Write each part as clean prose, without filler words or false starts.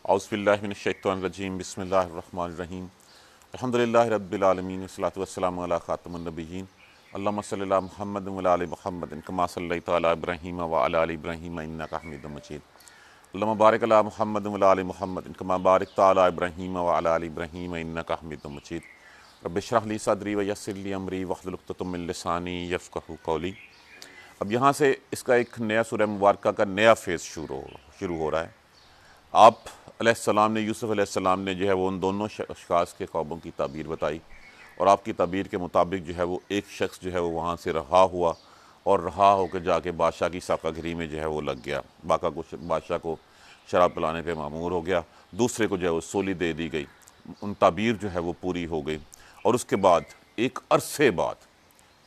औज़ुबिल्लाहि मिनश्शैतानिर्रजीम बिस्मिल्लाहिर्रहमानिर्रहीम अल्हम्दुलिल्लाहि रब्बिल आलमीन वस्सलातु वस्सलामु अला खातिमिन नबिय्यीन अल्लाहुम्मा सल्लि अला मुहम्मदिन व अला आलि मुहम्मदिन कमा सल्लैता अला इब्राहीम व अला आलि इब्राहीम इन्नका हमीदुम मजीद अल्लाहुम्मा बारिक अला मुहम्मदिन व अला आलि मुहम्मदिन कमा बारकता अला इब्राहीम व अला आलि इब्राहीम इन्नका हमीदुम मजीद रब्बि इश्रह ली सदरी व यस्सिर ली अमरी वहलुल उक़दतम मिन लिसानी यफ़क़हू क़ौली। अब यहाँ से इसका एक नया सूरह मुबारक का नया फेज़ शुरू हो रहा है। आप अलैहिस्सलाम ने, यूसुफ़ अलैहिस्सलाम ने जो है वो उन दोनों अशख़ास के ख्वाबों की ताबीर बताई और आपकी ताबीर के मुताबिक जो है वो एक शख्स जो है वो वहाँ से रहा हुआ और रहा होकर जाके बादशाह की साकागिरी में जो है वो लग गया। बादशाह को शराब पिलाने पे मामूर हो गया, दूसरे को जो है वो सोली दे दी गई, उन ताबीर जो है वो पूरी हो गई। और उसके बाद एक अरसे बाद,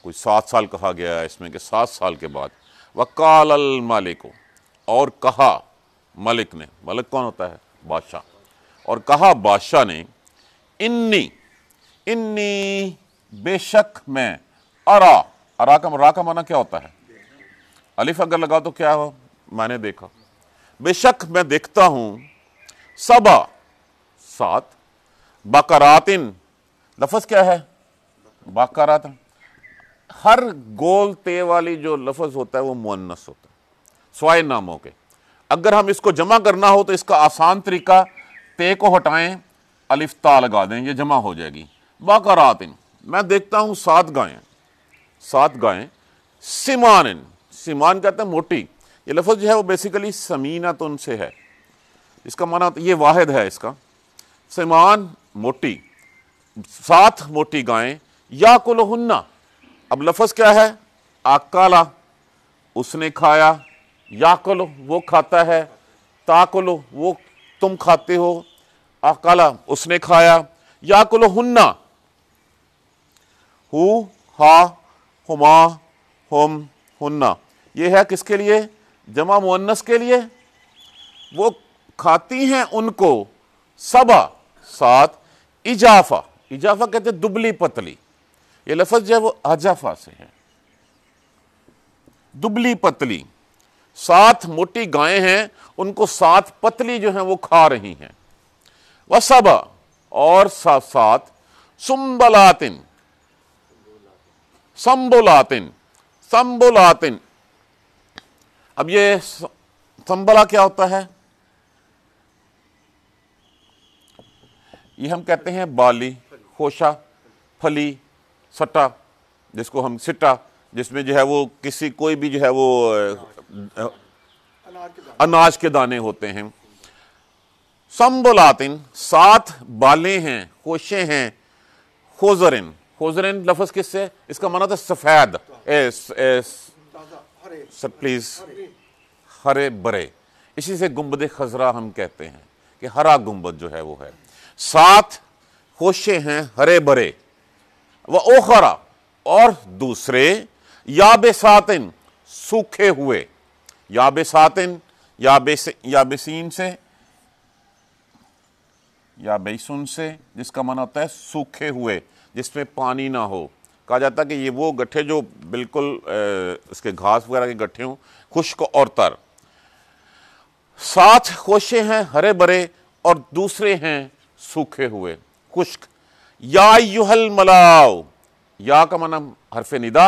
कोई 7 साल कहा गया है इसमें कि 7 साल के बाद, वक़ाल अल मालिक, और कहा मलिक ने, मलिक कौन होता है? बादशाह। और कहा बादशाह ने, इन्नी इन्नी बेशक मैं, अरा का माना क्या होता है? अलिफ अगर लगा तो क्या हो? मैंने देखा। बेशक मैं देखता हूं, सबा 7, बकरातिन, लफ्ज़ क्या है? बकरात। हर गोल ते वाली जो लफ्ज़ होता है वो मुअन्नस होता है स्वाय नामों के। अगर हम इसको जमा करना हो तो इसका आसान तरीका, ते को हटाएं, अलिफ ता लगा दें, ये जमा हो जाएगी। बकरातिन, मैं देखता हूं 7 गायें, 7 गायें, सिमानिन, सिमान कहते हैं मोटी। ये लफ्ज़ जो है वो बेसिकली समीनतुन से है, इसका माना ये वाहिद है इसका, सिमान मोटी, 7 मोटी गायें, याकुलुहुन्ना। अब लफ्ज़ क्या है? आकाला, उसने खाया, याकुलु वो खाता है, ताकुलु वो तुम खाते हो, आकाला उसने खाया, याकुलुहुन्ना हु हा हुमा हुम हुन्ना, ये है किसके लिए? जमा मुअन्नस के लिए। वो खाती हैं उनको, सबा 7, इजाफा, इजाफा कहते हैं दुबली पतली। ये लफ्ज़ जो है वो अजाफा से है, दुबली पतली। 7 मोटी गायें हैं, उनको 7 पतली जो हैं वो खा रही हैं। वह सबा, और 7 सुम्बलातिन, संबुलातिन, संबुलातिन। अब ये संबला क्या होता है? ये हम कहते हैं बाली, खोशा, फली, सट्टा, जिसको हम सिट्टा, जिसमें जो है वो किसी कोई भी जो है वो अनाज के दाने होते हैं। संबुलातिन 7 बालें हैं, खोशे हैं, खोजरिन, खोजरिन लफ्ज़ किससे? इसका माना था सफ़ेद, प्लीज हरे बरे, इसी से गुंबद खजरा हम कहते हैं कि हरा गुंबद जो है वो है। 7 खोशे हैं हरे बरे, व ओखरा, और दूसरे, याबेसातिन सूखे हुए, याबेसातिन याबेसीन से, याबेसुन से, जिसका माना होता है सूखे हुए, जिसमें पानी ना हो। कहा जाता है कि ये वो गट्ठे जो बिल्कुल इसके घास वगैरह के गट्ठे हों, खुश्क और तर। 7 खोशे हैं हरे भरे और दूसरे हैं सूखे हुए, खुश्क। या अय्युहल मलाओ, या का माना हरफे निदा,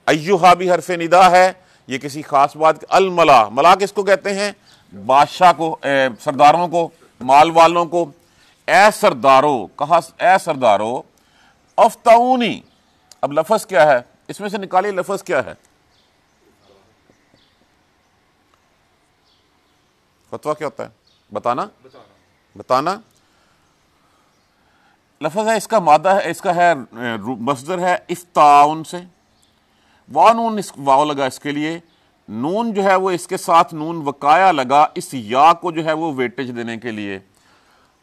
अय्युहा भी हरफे निदा है, ये किसी खास बात। अल मला, मला किसको कहते हैं? बादशाह को, सरदारों को, माल वालों को। ए सरदारो, कहा ए सरदारो, अफ्ताऊनी। अब लफ्ज़ क्या है इसमें से? निकालिए लफ्ज़ क्या है? फतवा क्या होता है? बताना लफ्ज़ है, इसका मादा है, इसका है मस्दर है इफ्ताउन से। वानून, वाव लगा इसके लिए, नून जो है वो इसके साथ नून वकाया लगा इस या को जो है वो वेटेज देने के लिए।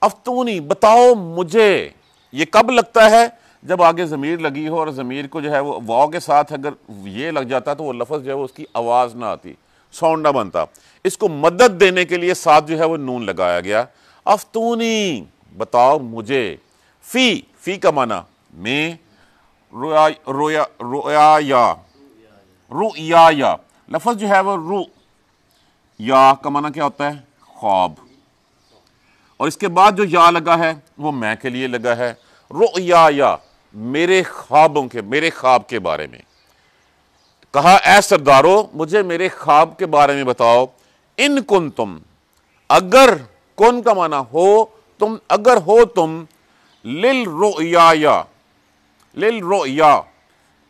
अफ्तूनी, बताओ मुझे। ये कब लगता है? जब आगे ज़मीर लगी हो, और ज़मीर को जो है वो वाव के साथ अगर ये लग जाता तो वो लफ्ज़ जो है वो उसकी आवाज़ ना आती, साउंड ना बनता। इसको मदद देने के लिए साथ जो है वो नून लगाया गया। अफ्तूनी, बताओ मुझे। फी का माना में, रुया, लफ्ज़ जो है वो रू, या का माना क्या होता है? ख्वाब। और इसके बाद जो या लगा है वो मैं के लिए लगा है। रुया, मेरे ख्वाबों के, मेरे ख्वाब के बारे में कहा, ऐ सरदारो मुझे मेरे ख्वाब के बारे में बताओ। इन कुन तुम, अगर, कुन का माना हो तुम, अगर हो तुम, लिल रुया,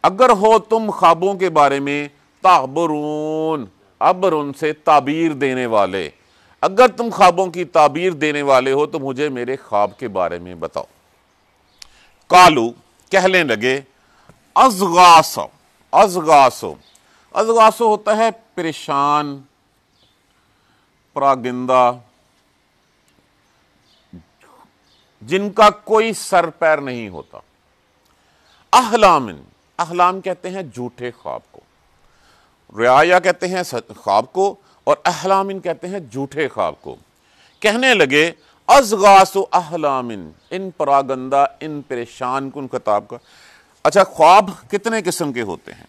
अगर हो तुम ख्वाबों के बारे में, ताबरून, अबरुन से ताबीर देने वाले, अगर तुम ख्वाबों की ताबीर देने वाले हो तो मुझे मेरे ख्वाब के बारे में बताओ। कालू, कहने लगे, अज़गासो, अज़गासो, अज़गासो होता है परेशान, परागिंदा, जिनका कोई सर पैर नहीं होता। अहलामिन, अहलाम कहते हैं झूठे ख्वाब को, रियाया कहते हैं ख्वाब को, और अहलामिन कहते हैं झूठे ख्वाब को। कहने लगे, अज़गासु अहलामिन, इन परागंदा, इन परेशान कुन खताब का। अच्छा, ख्वाब कितने किस्म के होते हैं?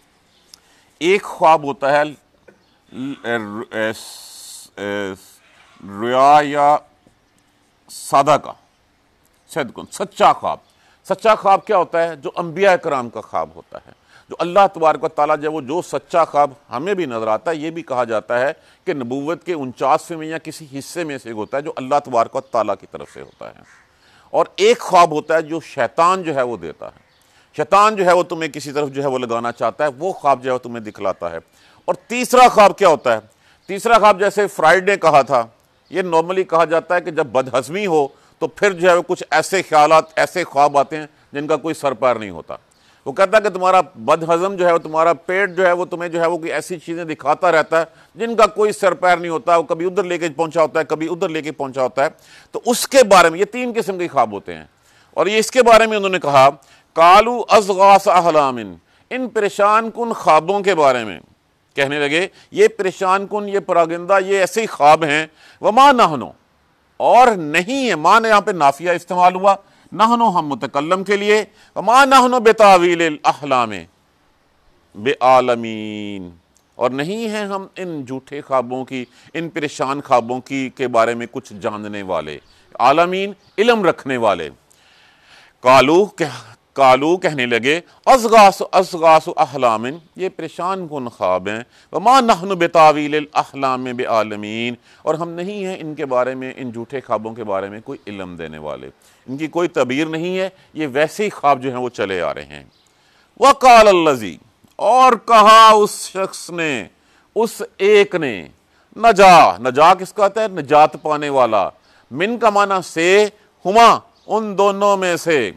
एक ख्वाब होता है रिया या सादा का, सदकुन, सच्चा ख्वाब। सच्चा ख्वाब क्या होता है? जो अंबिया कराम का ख्वाब होता है, जो अल्लाह तबारक व तआला जब वो जो सच्चा ख्वाब हमें भी नजर आता है, ये भी कहा जाता है कि नबूवत के 49वें में या किसी हिस्से में से होता है जो अल्लाह तबारक व तआला की तरफ से होता है। और एक ख्वाब होता है जो शैतान जो है वो देता है। शैतान जो है वो तुम्हें किसी तरफ जो है वो लगाना चाहता है, वो ख्वाब जो है वो तुम्हें दिखलाता है। और तीसरा ख्वाब क्या होता है? तीसरा ख्वाब, जैसे फ्राइड ने कहा था, ये नॉर्मली कहा जाता है कि जब बदहज़मी हो तो फिर जो है वो कुछ ऐसे ख्यालात, ऐसे ख्वाब आते हैं जिनका कोई सर पैर नहीं होता। वो कहता है कि तुम्हारा बदहज़म जो है वो, तुम्हारा पेट जो है वो तुम्हें जो है वो कोई ऐसी चीज़ें दिखाता रहता है जिनका कोई सर पैर नहीं होता। वो कभी उधर लेके पहुंचा होता है, कभी उधर लेके पहुंचा होता है। तो उसके बारे में ये 3 किस्म के ख्वाब होते हैं। और ये इसके बारे में उन्होंने कहा, कालू अज़गास अहलामिन, इन परेशान कुन ख्वाबों के बारे में कहने लगे, ये परेशान कुन, ये परागिंदा, ये ऐसे ही ख्वाब हैं। वमा नहनो, और नहीं है, मान यहाँ पे नाफिया इस्तेमाल हुआ, नहनो हम मुतकल्लम के लिए, वमा नहनो बेतावील अहलामे बेआलमीन, और नहीं है हम इन झूठे ख्वाबों की, इन परेशान ख्वाबों की के बारे में कुछ जानने वाले, आलमीन इल्म रखने वाले। कालू कहने लगे, अज़गासु अहलामिन, ये परेशान कुन ख्वाब हैं। वमा नहनु बेतावील अहलाम बेआलमीन, और हम नहीं हैं इनके बारे में, इन झूठे ख्वाबों के बारे में कोई इल्म देने वाले, इनकी कोई तबीर नहीं है, ये वैसे ही ख्वाब जो हैं वो चले आ रहे हैं। वक़ाल अल्लज़ी, और कहा उस शख्स ने, उस एक ने, नजा किसका आता है? निजात पाने वाला। मिन का माना से, हुमा उन दोनों में से,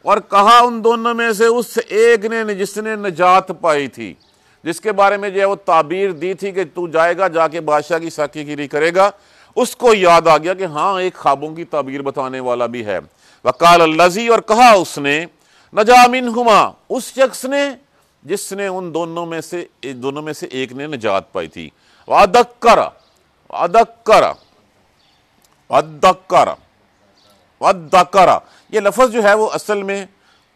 और कहा उन दोनों में से उस एक ने जिसने निजात पाई थी, जिसके बारे में जो है वो ताबीर दी थी कि तू जाएगा, जाके बादशाह की साकीगिरी करेगा, उसको याद आ गया कि हाँ, एक ख्वाबों की ताबीर बताने वाला भी है। वक़ाल अल्लज़ी, और कहा उसने, नजा मिनहुमा, उस शख्स ने जिसने उन दोनों में से एक ने निजात पाई थी। वदक्करा, ये लफ्ज़ जो है वो असल में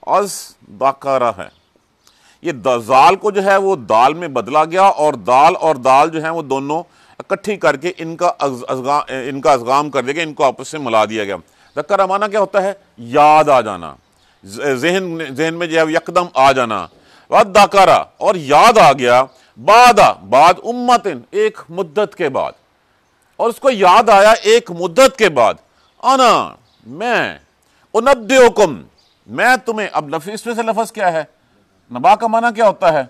अज़दकरा है। ये दाल को जो है वो दाल में बदला गया, और दाल जो है वो दोनों इकट्ठी करके इनका अज़गाम कर दिया गया, इनको आपस में मिला दिया गया। दक्करा माना क्या होता है? याद आ जाना, जहन में जो है यकदम आ जाना। वदक्करा, और याद आ गया, बाद उम्मतिन, एक मुद्दत के बाद, और उसको याद आया एक मुद्दत के बाद, अना मैं, उनब्बिउकुम, मैं तुम्हें, अब इसमें से लफ्ज़ क्या है? नबा का माना क्या होता है?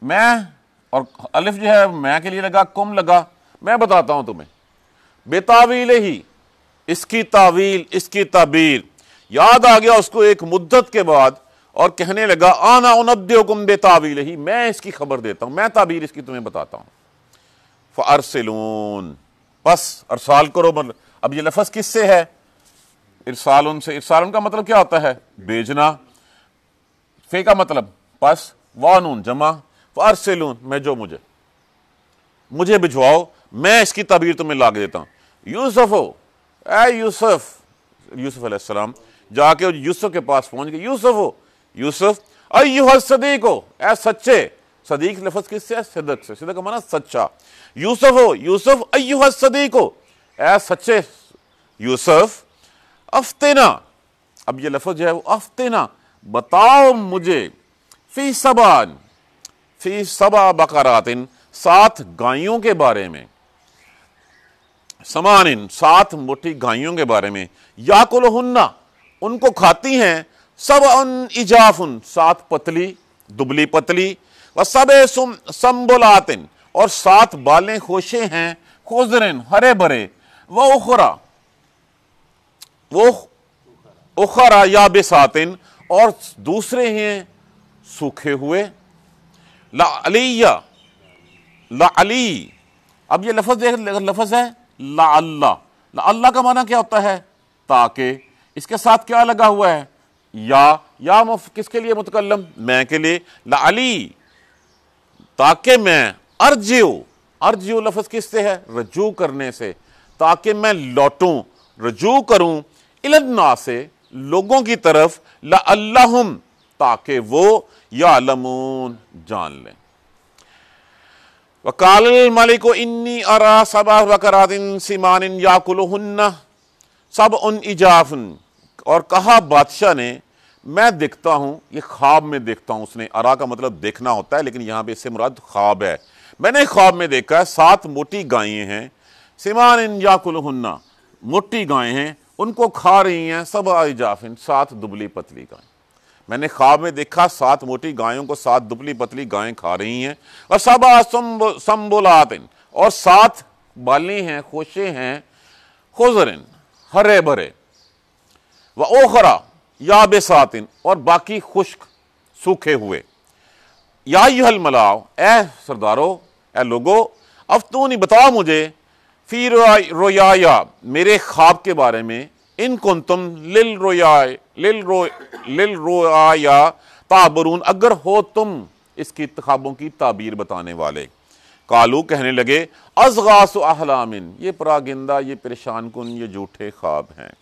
मैं, और अलिफ जो है मैं के लिए लगा, कुम लगा, मैं बताता हूं तुम्हें, बेतावील ही, इसकी तावील, इसकी ताबीर। याद आ गया उसको एक मुद्दत के बाद, और कहने लगा, आना उनब्बिउकुम बेतावील ही, मैं इसकी खबर देता हूं, मैं ताबीर इसकी तुम्हें बताता हूं। फ़अरसिलून, बस अरसाल करो। मतलब अब ये लफ्ज़ किससे है? इरसालुन से। इरसालुन का मतलब क्या होता है? भेजना। फे का मतलब बस, वानून जमा, फ़अरसिलून, मैं जो मुझे भिजवाओ, मैं इसकी ताबीर तुम्हें ला के देता हूं। यूसुफ अलैहिस्सलाम जाके यूसुफ के पास पहुंच गए। यूसुफ अय्युहस सदीको, ऐ सच्चे, सदीक लफ्ज़ किससे है? सिदक से। सिदक का माना सच्चा। यूसुफ अय्युहस सदीको, ऐ सच्चे यूसुफ अफ्तिना, अब ये लफ्ज जो है वो अफ्तिना, बताओ मुझे, फी सबा बकरातिन, 7 गायों के बारे में, समानिन 7 मोटी गायों के बारे में, याकुलहुन्ना उनको खाती हैं, सब उन इजाफुन 7 पतली दुबली पतली, व सब संबुलातिन और 7 बालें खोशे हैं, खुजरिन हरे भरे, वो उखरा या बेसातिन और दूसरे हैं सूखे हुए, ला अली, अब ये लफ्ज है ला अल्लाह का माना क्या होता है, ताकि, इसके साथ क्या लगा हुआ है, या किसके लिए मुतकल्लम, मैं के लिए, ला अली ताकि मैं, अर्जियो लफ्ज किससे है, रजू करने से, ताकि मैं लौटूं, रजू करूं, इलन्ना से लोगों की तरफ, ला अल्लाहुम ताकि वो यालमून जान लें। वकाल मलिको इन्नी अरा सबा बकरातिन सिमानिन याकुलुहुन्ना सब उन इजाफन, और कहा बादशाह ने, मैं देखता हूं, ये ख्वाब में देखता हूं, उसने अरा का मतलब देखना होता है, लेकिन यहां पे इससे मुराद ख्वाब है, मैंने ख्वाब में देखा है 7 मोटी गायें हैं, सिमानिन याकुलुहुन्ना मोटी गायें हैं, उनको खा रही हैं, सब इजाफिन 7 दुबली पतली गायें, मैंने ख्वाब में देखा 7 मोटी गायों को 7 दुबली पतली गायें खा रही हैं, और सबा संबुलातिन और 7 बालें हैं, खोशे हैं, खुजरिन हरे भरे, व ओखरा या बेसातिन और बाकी खुश्क सूखे हुए, या युहल मलाओ, ए सरदारो, ए लोगो, अफ्तूनी बताओ मुझे, फी रोया मेरे ख्वाब के बारे में, इन कुन तुम लिल रोया ताबरून अगर हो तुम इसकी ख्वाबों की ताबीर बताने वाले। कालू कहने लगे, अज़गासु अहलामिन, ये परागिंदा, ये परेशान कुन, ये झूठे ख्वाब हैं,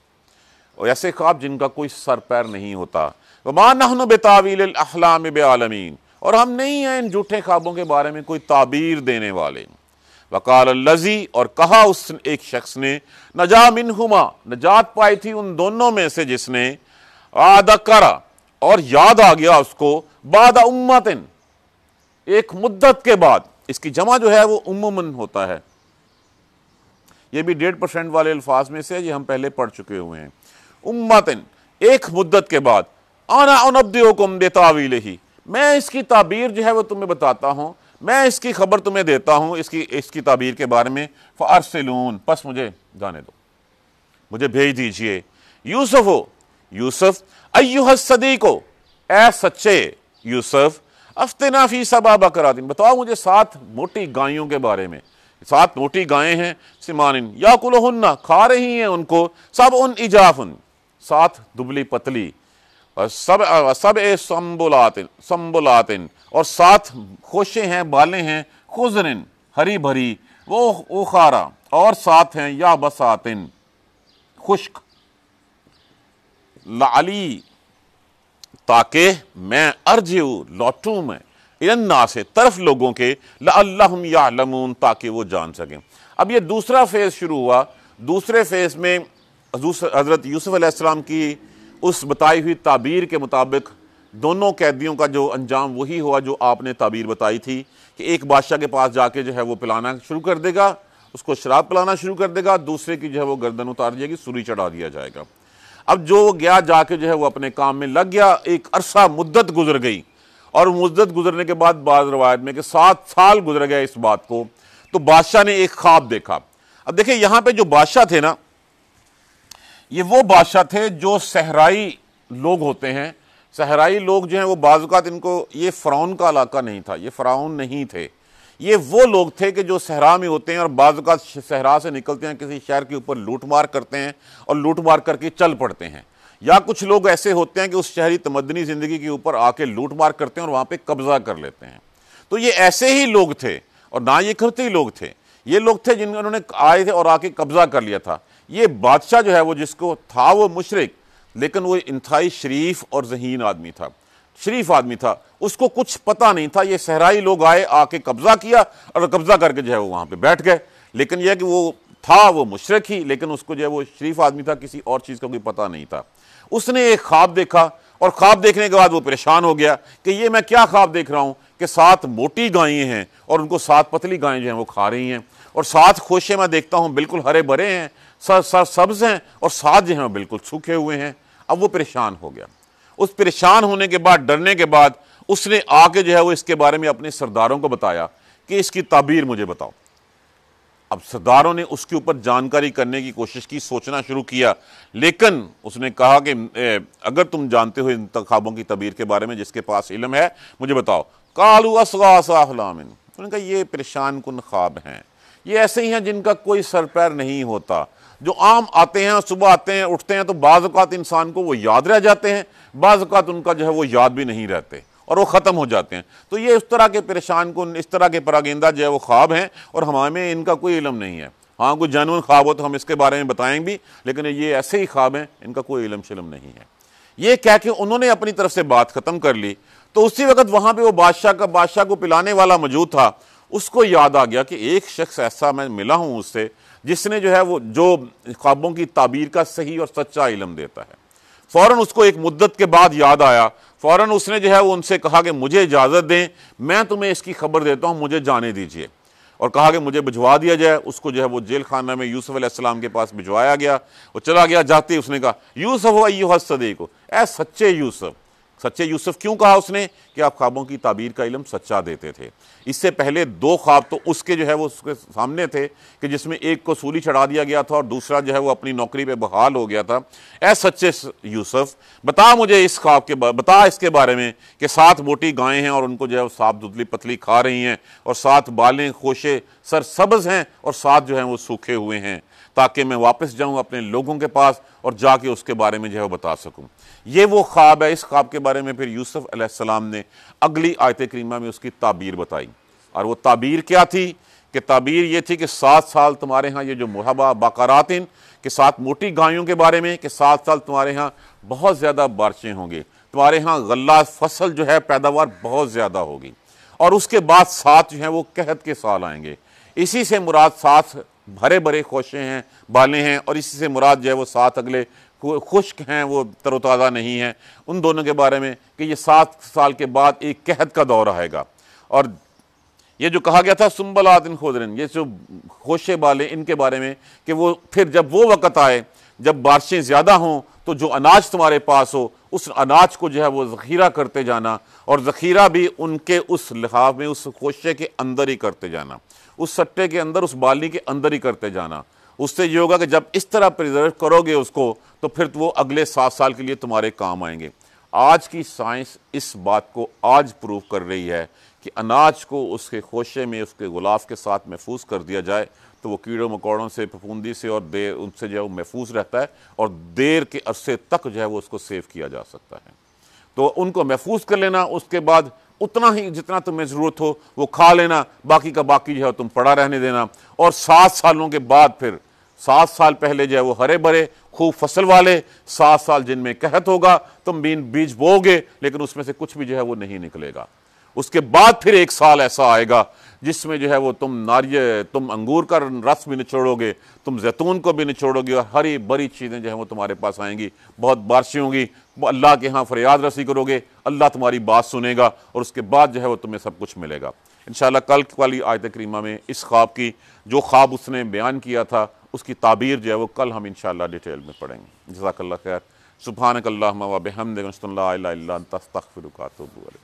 और ऐसे ख्वाब जिनका कोई सर पैर नहीं होता। वमा नहनु बितावील अहलाम बिआलमीन, और हम नहीं हैं इन झूठे ख्वाबों के बारे में कोई ताबीर देने वाले। वकाल लजी, और कहा उस एक शख्स ने, नजा मिनहुमा, नजात पाई थी उन दोनों में से जिसने, आदकरा और याद आ गया उसको, बाद उम्मतिन एक मुद्दत के बाद, इसकी जमा जो है वो उम्मुमन होता है, ये भी 1.5% वाले अल्फाज में से, ये हम पहले पढ़ चुके हुए हैं। उम्मतिन एक मुद्दत के बाद, आना उनब्बिउकुम बितावीलिही, मैं इसकी ताबीर जो है वो तुम्हें बताता हूं, मैं इसकी खबर तुम्हें देता हूं, इसकी ताबीर के बारे में। फ़अरसिलून, बस मुझे जाने दो, मुझे भेज दीजिए। यूसुफ अय्युहस सदीको, ए सच्चे यूसुफ, अफ्तिना फी सबा बकरातिन, बताओ मुझे 7 मोटी गायों के बारे में, 7 मोटी गायें हैं, सिमानिन याकुलुहुन्ना खा रही हैं उनको, सब उन इजाफुन 7 दुबली पतली, और सब संबुलातिन और 7 खोशे हैं, बालें हैं, खुजरिन हरी भरी, वो उखारा और 7 हैं या बसातिन खुश्क, लाली ताकि मैं अर्जिउ लौटूं मैं, इन्ना से तरफ लोगों के, लअल्लहुम यालमून ताकि वो जान सकें। अब ये दूसरा फेज शुरू हुआ। दूसरे फेज में हजरत यूसुफ अलैहिस्सलाम की उस बताई हुई ताबीर के मुताबिक दोनों कैदियों का जो अंजाम वही हुआ जो आपने ताबीर बताई थी, कि एक बादशाह के पास जाके जो है वो पिलाना शुरू कर देगा, उसको शराब पिलाना शुरू कर देगा, दूसरे की जो है वो गर्दन उतार जाएगी, सूली चढ़ा दिया जाएगा। अब जो गया जाके जो है वो अपने काम में लग गया, एक अरसा मुद्दत गुजर गई, और मुद्दत गुजरने के बाद बाद रवायत में कि 7 साल गुजर गए इस बात को, तो बादशाह ने एक ख्वाब देखा। अब देखिए यहां पे जो बादशाह थे ना, ये वो बादशाह थे जो सहराई लोग होते हैं। सहराई लोग जो हैं वो बाज़-औक़ात, इनको, ये फ़िरौन का इलाका नहीं था, ये फ़िरौन नहीं थे, ये वो लोग थे कि जो सहरा में होते हैं और बाज़-औक़ात सहरा से निकलते हैं, किसी शहर के ऊपर लूटमार करते हैं और लूटमार करके चल पड़ते हैं। या कुछ लोग ऐसे होते हैं कि उस शहरी तमद्दनी ज़िंदगी के ऊपर आके लूटमार करते हैं और वहाँ पे कब्जा कर लेते हैं। तो ये ऐसे ही लोग थे, और ना ये करते लोग थे, ये लोग थे जिन्होंने आए थे और आके कब्जा कर लिया था। ये बादशाह जो है वो जिसको था वो मुशरिक, लेकिन वो इंतहाई शरीफ और ज़हीन आदमी था, शरीफ आदमी था, उसको कुछ पता नहीं था। ये सहराई लोग आए, आके कब्जा किया और कब्जा करके जो है वो वहाँ पे बैठ गए। लेकिन यह कि वो था वो मुशरिक ही, लेकिन उसको जो है वो शरीफ आदमी था, किसी और चीज़ का कोई पता नहीं था। उसने एक ख्वाब देखा और ख्वाब देखने के बाद वो परेशान हो गया कि ये मैं क्या ख्वाब देख रहा हूँ कि 7 मोटी गायें हैं और उनको 7 पतली गायें जो हैं वो खा रही हैं, और 7 खोशे मैं देखता हूँ बिल्कुल हरे भरे हैं, सर सब्ज हैं, और 7 जो हैं बिल्कुल सूखे हुए हैं। अब वो परेशान हो गया। उस परेशान होने के बाद, डरने के बाद, उसने आके जो है वो इसके बारे में अपने सरदारों को बताया कि इसकी ताबीर मुझे बताओ। अब सरदारों ने उसके ऊपर जानकारी करने की कोशिश की, सोचना शुरू किया, लेकिन उसने कहा कि अगर तुम जानते हो इन ख्वाबों की ताबीर के बारे में, जिसके पास इल्म है, मुझे बताओ। कालू असगासाहलामिन, उन्होंने कहा ये परेशान कुन ख्वाब हैं, ये ऐसे ही हैं जिनका कोई सर पैर नहीं होता, जो आम आते हैं, सुबह आते हैं, उठते हैं, तो बाज़ औक़ात इंसान को वो याद रह जाते हैं, बाज़ औक़ात उनका जो है वो याद भी नहीं रहते और वो ख़त्म हो जाते हैं। तो ये इस तरह के परेशान कुन, इस तरह के परागेंदा जो है वो ख्वाब हैं, और हमें इनका कोई इल्म नहीं है। हाँ, कोई जानवर ख्वाब हो तो हम इसके बारे में बताएंगे भी, लेकिन ये ऐसे ही ख्वाब हैं, इनका कोई इल्म शिलम नहीं है। ये कह के उन्होंने अपनी तरफ से बात ख़त्म कर ली। तो उसी वक्त वहाँ पर वो बादशाह को पिलाने वाला मौजूद था। उसको याद आ गया कि एक शख्स ऐसा मैं मिला हूँ उससे, जिसने जो है वो जो ख्वाबों की ताबीर का सही और सच्चा इल्म देता है। फ़ौरन उसको एक मुद्दत के बाद याद आया, फ़ौरन उसने जो है वो उनसे कहा कि मुझे इजाज़त दें, मैं तुम्हें इसकी खबर देता हूँ, मुझे जाने दीजिए। और कहा कि मुझे भिजवा दिया जाए। उसको जो है वो जेल खाना में यूसुफ अलैहिस्सलाम के पास भिजवाया गया। वो चला गया, जाते ही उसने कहा यूसुफ अय्युहस सदीक़, ऐ सच्चे यूसुफ। सच्चे यूसुफ क्यों कहा उसने? कि आप ख्वाबों की ताबीर का इल्म सच्चा देते थे। इससे पहले 2 ख्वाब तो उसके जो है वो उसके सामने थे कि जिसमें एक को सूली चढ़ा दिया गया था और दूसरा जो है वो अपनी नौकरी पे बहाल हो गया था। ऐ सच्चे यूसुफ, बता मुझे इस ख्वाब के बता इसके बारे में कि 7 मोटी गायें हैं और उनको जो है वो साफ दुधली पतली खा रही हैं, और 7 बालें खोशे सर सब्ज हैं और 7 जो हैं वो सूखे हुए हैं, ताकि मैं वापस जाऊं अपने लोगों के पास और जाके उसके बारे में जो है वो बता सकूं। ये वो ख्वाब है। इस ख्वाब के बारे में फिर यूसुफ अलैहिस्सलाम ने अगली आयत करीमा में उसकी ताबीर बताई। और वो ताबीर क्या थी? कि ताबीर ये थी कि 7 साल तुम्हारे यहाँ ये जो मुहबा बाकारातिन के 7 मोटी गायों के बारे में, कि 7 साल तुम्हारे यहाँ बहुत ज़्यादा बारिशें होंगी, तुम्हारे यहाँ गल्ला फसल जो है पैदावार बहुत ज़्यादा होगी, और उसके बाद 7 जो हैं वो कहत के साल आएंगे। इसी से मुराद 7 भरे भरे खोशे हैं, बालें हैं, और इसी से मुराद जो है वो 7 अगले खुश्क हैं, वो तरोताज़ा नहीं हैं। उन दोनों के बारे में कि ये 7 साल के बाद एक कहत का दौर आएगा। और ये जो कहा गया था सुम्बलातिन खुदरिन, ये जो खोशे बाले, इनके बारे में कि वो फिर जब वो वक़्त आए जब बारिशें ज़्यादा हों, तो जो अनाज तुम्हारे पास हो उस अनाज को जो है वो ज़ख़ीरा करते जाना, और ज़ख़ीरा भी उनके उस लिहाफ में, उस खोशे के अंदर ही करते जाना, उस सट्टे के अंदर, उस बाली के अंदर ही करते जाना। उससे ये होगा कि जब इस तरह प्रिजर्व करोगे उसको, तो फिर वो अगले 7 साल के लिए तुम्हारे काम आएंगे। आज की साइंस इस बात को आज प्रूव कर रही है कि अनाज को उसके खोशे में, उसके गुलाफ के साथ महफूज कर दिया जाए तो वो कीड़ों मकोड़ों से, फफूंदी से और देर उनसे जो है वो महफूज रहता है, और देर के अरसे तक जो है वो उसको सेव किया जा सकता है। तो उनको महफूज कर लेना, उसके बाद उतना ही जितना तुम्हें ज़रूरत हो वो खा लेना, बाकी का बाकी जो है तुम पड़ा रहने देना। और 7 सालों के बाद फिर 7 साल पहले जो है वो हरे भरे खूब फसल वाले, 7 साल जिनमें कहत होगा, तुम बीज बोओगे लेकिन उसमें से कुछ भी जो है वो नहीं निकलेगा। उसके बाद फिर 1 साल ऐसा आएगा जिसमें जो है वो तुम अंगूर का रस भी निचोड़ोगे, तुम जैतून को भी निचोड़ोगे, और हरी भरी चीज़ें जो है वो तुम्हारे पास आएंगी, बहुत बारिशें होंगी, अल्लाह के यहाँ फरियाद रसी करोगे, अल्लाह तुम्हारी बात सुनेगा, और उसके बाद जो है वो तुम्हें सब कुछ मिलेगा। इंशाअल्लाह कल वाली आयत करीमा में इस ख्वाब की, जो ख्वाब उसने बयान किया था, उसकी ताबीर जो है वो कल हम इंशाअल्लाह डिटेल में पढ़ेंगे। जज़ाकल्लाह खैर। सुब्हानकल्लाहुम्मा व बिहम्दिका अशहदु अन ला इलाहा इल्ला अंता अस्तगफिरुका व अतूबु इलैक।